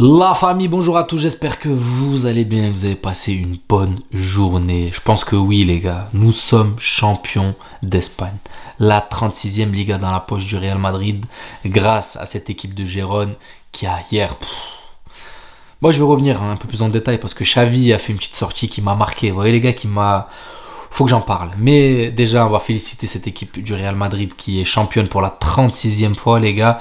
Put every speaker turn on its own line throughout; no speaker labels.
La famille, bonjour à tous, j'espère que vous allez bien et que vous avez passé une bonne journée. Je pense que oui les gars, nous sommes champions d'Espagne. La 36e Liga dans la poche du Real Madrid grâce à cette équipe de Gérone qui a hier... Moi je vais revenir un peu plus en détail parce que Xavi a fait une petite sortie qui m'a marqué. Vous voyez les gars, faut que j'en parle. Mais déjà, on va féliciter cette équipe du Real Madrid qui est championne pour la 36e fois, les gars.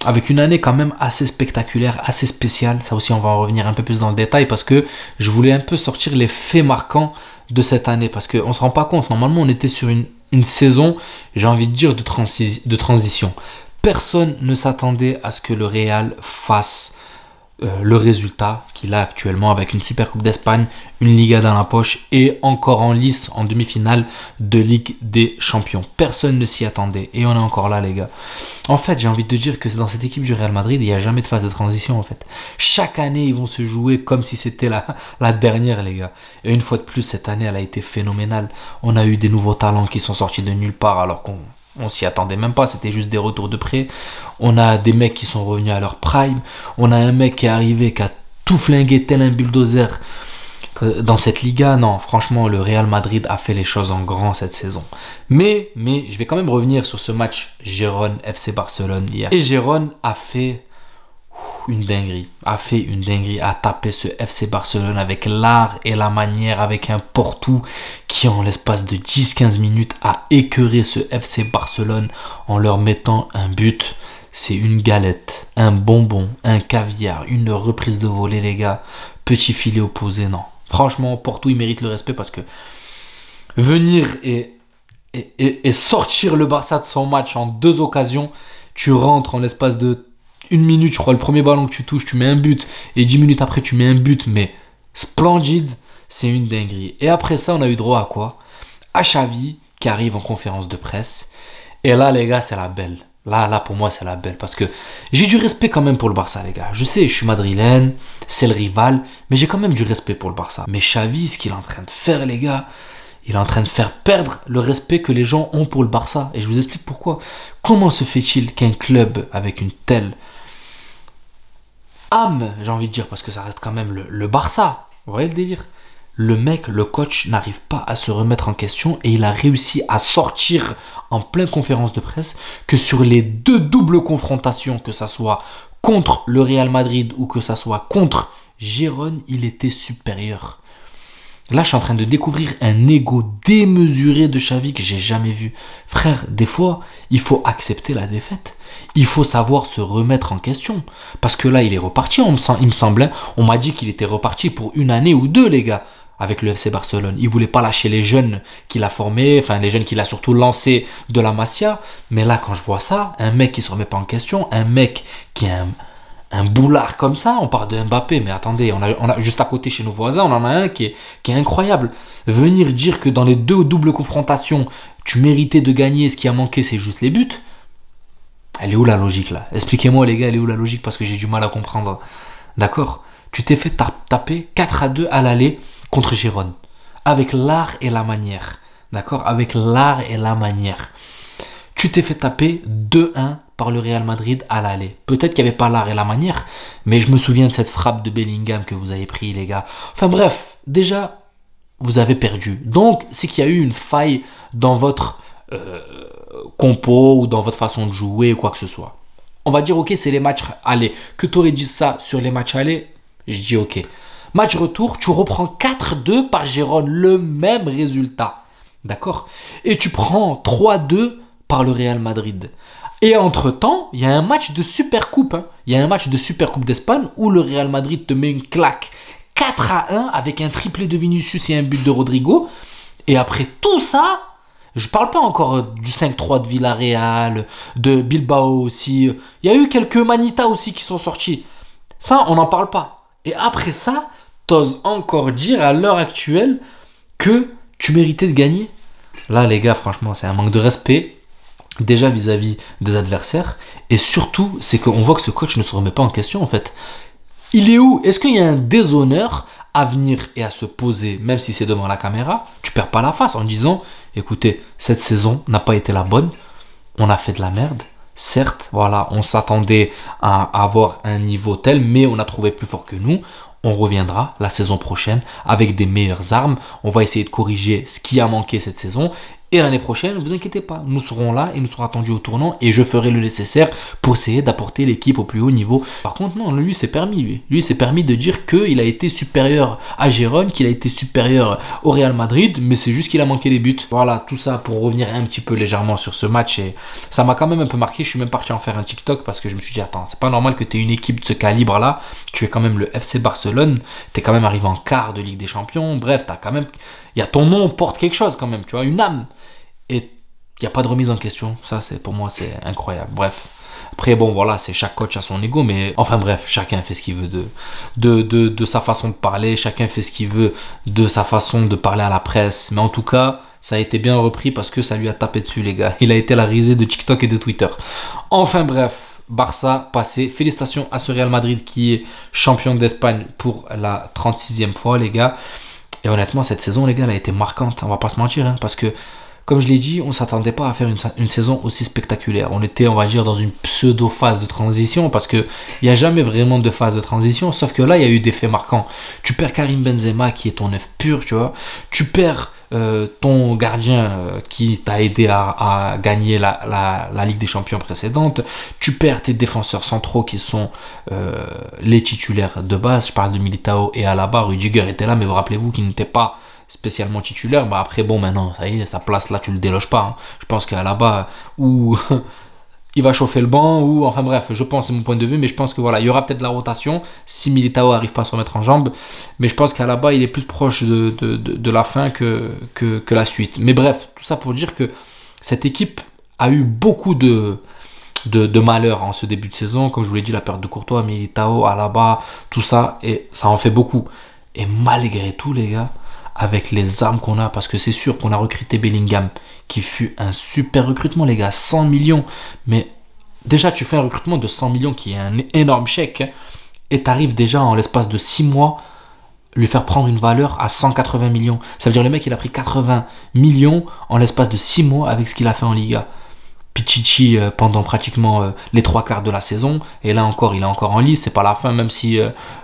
Avec une année quand même assez spectaculaire, assez spéciale. Ça aussi, on va en revenir un peu plus dans le détail parce que je voulais un peu sortir les faits marquants de cette année. Parce qu'on ne se rend pas compte. Normalement, on était sur une saison, j'ai envie de dire, de transition. Personne ne s'attendait à ce que le Real fasse le résultat qu'il a actuellement avec une Super Coupe d'Espagne, une Liga dans la poche et encore en lice en demi-finale de Ligue des Champions. Personne ne s'y attendait et on est encore là les gars. En fait, j'ai envie de dire que dans cette équipe du Real Madrid, il n'y a jamais de phase de transition en fait. Chaque année, ils vont se jouer comme si c'était la dernière les gars. Et une fois de plus, cette année, elle a été phénoménale. On a eu des nouveaux talents qui sont sortis de nulle part alors qu'on s'y attendait même pas, c'était juste des retours de prêt. On a des mecs qui sont revenus à leur prime. On a un mec qui est arrivé, qui a tout flingué tel un bulldozer dans cette Liga. Non, franchement, le Real Madrid a fait les choses en grand cette saison. Mais je vais quand même revenir sur ce match Gérone FC Barcelone hier. Et Gérone a fait une dinguerie, a tapé ce FC Barcelone avec l'art et la manière, avec un Porto qui en l'espace de 10-15 minutes a écœuré ce FC Barcelone en leur mettant un but. C'est une galette, un bonbon, un caviar, une reprise de volée les gars, petit filet opposé, non. Franchement, Porto il mérite le respect parce que venir et sortir le Barça de son match en 2 occasions, tu rentres en l'espace de 1 minute, je crois, le premier ballon que tu touches, tu mets un but. Et 10 minutes après, tu mets un but. Mais splendide, c'est une dinguerie. Et après ça, on a eu droit à quoi? À Xavi, qui arrive en conférence de presse. Et là, les gars, c'est la belle. Là, pour moi, c'est la belle. Parce que j'ai du respect quand même pour le Barça, les gars. Je sais, je suis madrilène, c'est le rival. Mais j'ai quand même du respect pour le Barça. Mais Xavi, ce qu'il est en train de faire, les gars... Il est en train de faire perdre le respect que les gens ont pour le Barça. Et je vous explique pourquoi. Comment se fait-il qu'un club avec une telle âme, j'ai envie de dire, parce que ça reste quand même le Barça. Vous voyez le délire? Le mec, le coach, n'arrive pas à se remettre en question et il a réussi à sortir en pleine conférence de presse que sur les 2 doubles confrontations, que ça soit contre le Real Madrid ou que ça soit contre Gérone, il était supérieur. Là, je suis en train de découvrir un ego démesuré de Xavi que j'ai jamais vu. Frère, des fois, il faut accepter la défaite. Il faut savoir se remettre en question. Parce que là, il est reparti, il me semble. On m'a dit qu'il était reparti pour 1 année ou 2, les gars, avec le FC Barcelone. Il voulait pas lâcher les jeunes qu'il a formés, enfin les jeunes qu'il a surtout lancés de la Masia. Mais là, quand je vois ça, un mec qui se remet pas en question, un mec qui est un boulard comme ça, on parle de Mbappé, mais attendez, on a juste à côté chez nos voisins, on en a un qui est incroyable. Venir dire que dans les 2 doubles confrontations, tu méritais de gagner, ce qui a manqué, c'est juste les buts. Elle est où la logique là? Expliquez-moi les gars, elle est où la logique parce que j'ai du mal à comprendre. D'accord? Tu t'es fait taper 4-2 à l'aller contre Gérone. Avec l'art et la manière. D'accord? Avec l'art et la manière. Tu t'es fait taper 2-1 par le Real Madrid à l'aller. Peut-être qu'il n'y avait pas l'art et la manière, mais je me souviens de cette frappe de Bellingham que vous avez pris, les gars. Enfin bref, déjà, vous avez perdu. Donc, c'est qu'il y a eu une faille dans votre compo ou dans votre façon de jouer ou quoi que ce soit. On va dire, ok, c'est les matchs aller. Que tu aurais dit ça sur les matchs aller, je dis ok. Match retour, tu reprends 4-2 par Gérone, le même résultat. D'accord? Et tu prends 3-2 par le Real Madrid. Et entre-temps, il y a un match de Supercoupe. Il y a un match de Supercoupe d'Espagne où le Real Madrid te met une claque 4-1 avec un triplé de Vinicius et un but de Rodrigo. Et après tout ça, je ne parle pas encore du 5-3 de Villarreal, de Bilbao aussi. Il y a eu quelques manitas aussi qui sont sortis. Ça, on n'en parle pas. Et après ça, t'oses encore dire à l'heure actuelle que tu méritais de gagner. Là, les gars, franchement, c'est un manque de respect. Déjà vis-à-vis des adversaires. Et surtout, c'est qu'on voit que ce coach ne se remet pas en question en fait. Il est où? Est-ce qu'il y a un déshonneur à venir et à se poser, même si c'est devant la caméra? Tu perds pas la face en disant, écoutez, cette saison n'a pas été la bonne. On a fait de la merde. Certes, voilà, on s'attendait à avoir un niveau tel, mais on a trouvé plus fort que nous. On reviendra la saison prochaine avec des meilleures armes. On va essayer de corriger ce qui a manqué cette saison. Et l'année prochaine, ne vous inquiétez pas, nous serons là et nous serons attendus au tournant et je ferai le nécessaire pour essayer d'apporter l'équipe au plus haut niveau. Par contre, non, lui, c'est permis, lui. Lui, c'est permis de dire qu'il a été supérieur à Gérone, qu'il a été supérieur au Real Madrid, mais c'est juste qu'il a manqué les buts. Voilà, tout ça pour revenir un petit peu légèrement sur ce match. Et ça m'a quand même un peu marqué. Je suis même parti en faire un TikTok parce que je me suis dit, attends, c'est pas normal que tu aies une équipe de ce calibre-là. Tu es quand même le FC Barcelone. Tu es quand même arrivé en quart de Ligue des Champions. Bref, t'as quand même... Il y a ton nom porte quelque chose quand même, tu vois, une âme. Et il n'y a pas de remise en question. Ça, pour moi, c'est incroyable. Bref. Après, bon, voilà, c'est chaque coach a son ego. Mais enfin, bref, chacun fait ce qu'il veut de sa façon de parler. Chacun fait ce qu'il veut de sa façon de parler à la presse. Mais en tout cas, ça a été bien repris parce que ça lui a tapé dessus, les gars. Il a été la risée de TikTok et de Twitter. Enfin, bref. Barça passé. Félicitations à ce Real Madrid qui est champion d'Espagne pour la 36e fois, les gars. Et honnêtement, cette saison, les gars, elle a été marquante. On va pas se mentir, hein, parce que comme je l'ai dit, on ne s'attendait pas à faire une saison aussi spectaculaire. On était, on va dire, dans une pseudo-phase de transition parce qu'il n'y a jamais vraiment de phase de transition. Sauf que là, il y a eu des faits marquants. Tu perds Karim Benzema qui est ton œuf pur, tu vois. Tu perds ton gardien qui t'a aidé à gagner la Ligue des Champions précédente. Tu perds tes défenseurs centraux qui sont les titulaires de base. Je parle de Militao et Alaba. Rudiger était là, mais vous rappelez-vous qu'il n'était pas spécialement titulaire. Bah après, bon, maintenant, ça y est, sa place là, tu le déloges pas. Hein. Je pense qu'à là-bas, où il va chauffer le banc, ou enfin bref, je pense, c'est mon point de vue, mais je pense que voilà, il y aura peut-être de la rotation si Militao n'arrive pas à se remettre en jambe. Mais je pense qu'à là-bas, il est plus proche de la fin que la suite. Mais bref, tout ça pour dire que cette équipe a eu beaucoup de malheur en ce début de saison. Comme je vous l'ai dit, la perte de Courtois, Militao, Alaba, tout ça, et ça en fait beaucoup. Et malgré tout, les gars, avec les armes qu'on a, parce que c'est sûr qu'on a recruté Bellingham, qui fut un super recrutement, les gars, 100 millions. Mais déjà, tu fais un recrutement de 100 millions qui est un énorme chèque, hein, et tu arrives déjà en l'espace de 6 mois lui faire prendre une valeur à 180 millions. Ça veut dire le mec, il a pris 80 millions en l'espace de 6 mois avec ce qu'il a fait en Liga. Pichichi pendant pratiquement les 3/4 de la saison, et là encore il est encore en lice, c'est pas la fin, même si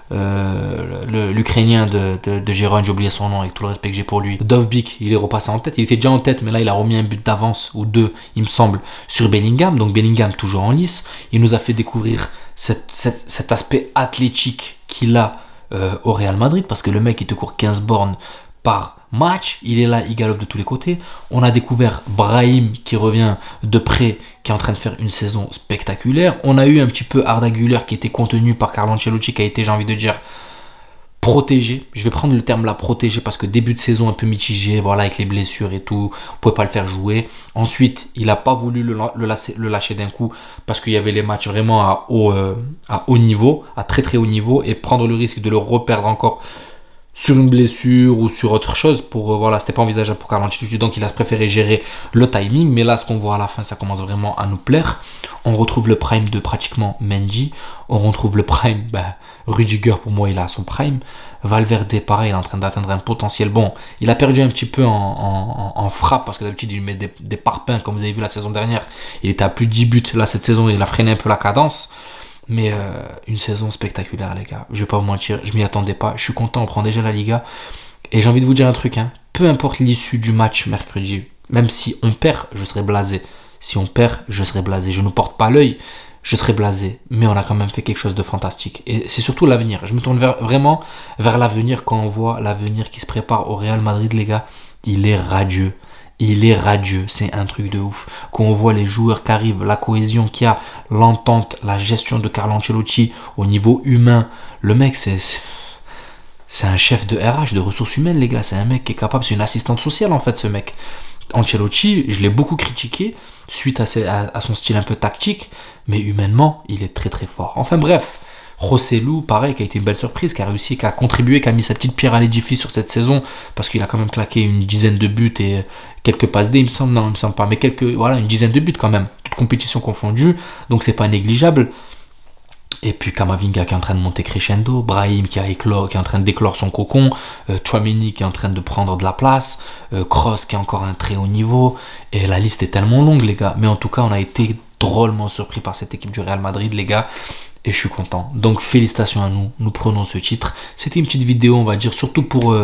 l'Ukrainien de Gérone, j'ai oublié son nom avec tout le respect que j'ai pour lui, Dovbyk, il est repassé en tête, il était déjà en tête mais là il a remis un but d'avance ou deux il me semble sur Bellingham, donc Bellingham toujours en lice. Il nous a fait découvrir cet aspect athlétique qu'il a au Real Madrid, parce que le mec il te court 15 bornes par match, il est là, il galope de tous les côtés. On a découvert Brahim qui revient de près, qui est en train de faire une saison spectaculaire. On a eu un petit peu Arda Güler qui était contenu par Carlo Ancelotti, qui a été, j'ai envie de dire, protégé. Je vais prendre le terme là, protégé, parce que début de saison un peu mitigé, voilà, avec les blessures et tout, on pouvait pas le faire jouer. Ensuite, il n'a pas voulu le lâcher d'un coup, parce qu'il y avait les matchs vraiment à haut niveau, à très très haut niveau, et prendre le risque de le reperdre encore sur une blessure ou sur autre chose, pour voilà, c'était pas envisageable pour Carlo Ancelotti, donc il a préféré gérer le timing. Mais là, ce qu'on voit à la fin, ça commence vraiment à nous plaire. On retrouve le prime de pratiquement Mendy, on retrouve le prime, Rudiger, pour moi il a son prime. Valverde, pareil, il est en train d'atteindre un potentiel. Bon, il a perdu un petit peu en frappe, parce que d'habitude il met des parpaings, comme vous avez vu la saison dernière, il était à plus de 10 buts. Là, cette saison, il a freiné un peu la cadence. Mais une saison spectaculaire, les gars. Je vais pas vous mentir, je m'y attendais pas. Je suis content, on prend déjà la Liga. Et j'ai envie de vous dire un truc, hein. Peu importe l'issue du match mercredi, même si on perd, je serai blasé. Si on perd, je serai blasé. Je ne porte pas l'œil, je serai blasé. Mais on a quand même fait quelque chose de fantastique. Et c'est surtout l'avenir. Je me tourne vraiment vers l'avenir quand on voit l'avenir qui se prépare au Real Madrid, les gars. Il est radieux. Il est radieux, c'est un truc de ouf. Quand on voit les joueurs qui arrivent, la cohésion qu'il y a, l'entente, la gestion de Carlo Ancelotti au niveau humain, le mec c'est un chef de RH, de ressources humaines, les gars. C'est un mec qui est capable, c'est une assistante sociale en fait, ce mec. Ancelotti, je l'ai beaucoup critiqué suite à son style un peu tactique, mais humainement, il est très très fort. Enfin bref, Rossellou, pareil, qui a été une belle surprise, qui a réussi, qui a contribué, qui a mis sa petite pierre à l'édifice sur cette saison, parce qu'il a quand même claqué une dizaine de buts et quelques passes D, il me semble, non, il me semble pas, mais voilà, une dizaine de buts quand même, toute compétition confondue, donc c'est pas négligeable. Et puis Kamavinga qui est en train de monter crescendo, Brahim qui est en train de déclore son cocon, Tchouaméni qui est en train de prendre de la place, Kroos qui est encore à un très haut niveau, et la liste est tellement longue, les gars. Mais en tout cas, on a été drôlement surpris par cette équipe du Real Madrid, les gars. Et je suis content. Donc félicitations à nous. Nous prenons ce titre. C'était une petite vidéo, on va dire, surtout pour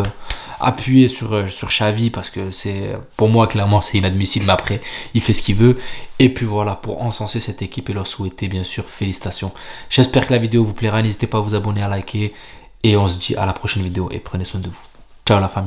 appuyer sur Xavi, parce que c'est, pour moi, clairement, c'est inadmissible. Mais après, il fait ce qu'il veut. Et puis voilà, pour encenser cette équipe et leur souhaiter, bien sûr, félicitations. J'espère que la vidéo vous plaira. N'hésitez pas à vous abonner, à liker. Et on se dit à la prochaine vidéo. Et prenez soin de vous. Ciao la famille.